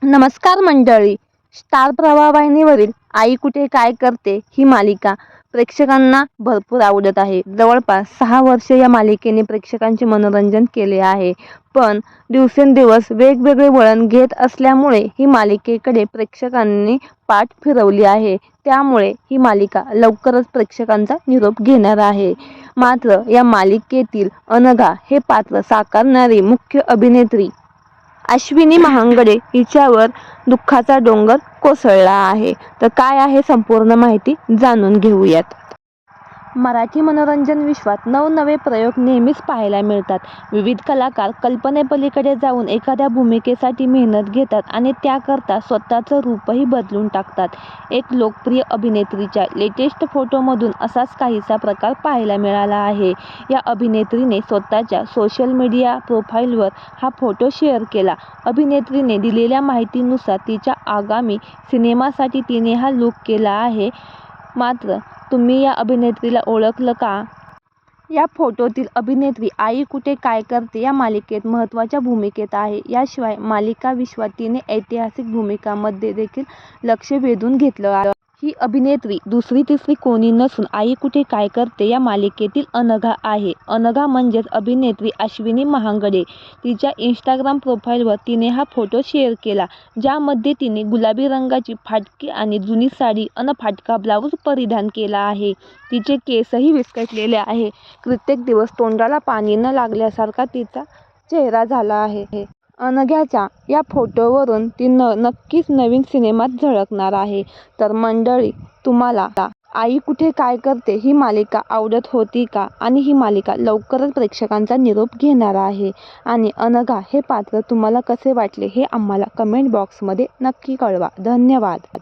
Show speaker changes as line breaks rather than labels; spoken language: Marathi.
नमस्कार मंडळी. स्टार प्रवाह वाहिनीवरील आई कुठे काय करते ही मालिका प्रेक्षकांना भरपूर आवडत आहे. जवळपास 6 वर्षे या मालिकेने प्रेक्षकांचे मनोरंजन केले आहे. पण दिवसेंदिवस वेगवेगळे वळण घेत असल्यामुळे ही मालिकेकडे प्रेक्षकांनी पाठ फिरवली आहे. त्यामुळे ही मालिका लवकरच प्रेक्षकांचा निरोप घेणार आहे. मात्र या मालिकेतील अनघा हे पात्र साकारणारी मुख्य अभिनेत्री अश्विनी महांगडे हिच्यावर दुःखाचा डोंगर कोसळला आहे. तर काय आहे संपूर्ण माहिती जाणून घेऊयात. मराठी मनोरंजन विश्वात नवनवे प्रयोग नेहमीच पाहायला मिळतात. विविध कलाकार कल्पनेपलीकडे जाऊन एखाद्या भूमिकेसाठी मेहनत घेतात आणि त्याकरता स्वतःचं रूपही बदलून टाकतात. एक लोकप्रिय अभिनेत्रीच्या लेटेस्ट फोटोमधून असाच काहीसा प्रकार पाहायला मिळाला आहे. या अभिनेत्रीने स्वतःच्या सोशल मीडिया प्रोफाईलवर हा फोटो शेअर केला. अभिनेत्रीने दिलेल्या माहितीनुसार तिच्या आगामी सिनेमासाठी तिने हा लूक केला आहे. मात्र तुम्ही या अभिनेत्रीला ओळखलं का? या फोटोतील अभिनेत्री आई कुठे काय करते या मालिकेत महत्त्वाच्या भूमिकेत आहे. याशिवाय मालिका विश्वात तिने ऐतिहासिक भूमिकांमध्ये देखील लक्ष वेधून घेतलं आहे. ही अभिनेत्री दुसरी तिसरी कोणी नसून आई कुठे काय करते या मालिकेतील अनघा आहे. अनघा म्हणजेच अभिनेत्री अश्विनी महांगडे. तिच्या इंस्टाग्राम प्रोफाईलवर तिने हा फोटो शेअर केला, ज्यामध्ये तिने गुलाबी रंगाची फाटकी आणि जुनी साडी अन फाटका ब्लाऊज परिधान केला आहे. तिचे केसही विस्कटलेले आहे. कित्येक दिवस तोंडाला पाणी न लागल्यासारखा तिचा चेहरा झाला आहे. अनघ्याच्या या फोटोवरून ती नक्कीच नवीन सिनेमात झळकणार आहे. तर मंडळी, तुम्हाला आई कुठे काय करते ही मालिका आवडत होती का? आणि ही मालिका लवकरच प्रेक्षकांचा निरोप घेणार आहे. आणि अनघा हे पात्र तुम्हाला कसे वाटले हे आम्हाला कमेंट बॉक्समध्ये नक्की कळवा. धन्यवाद.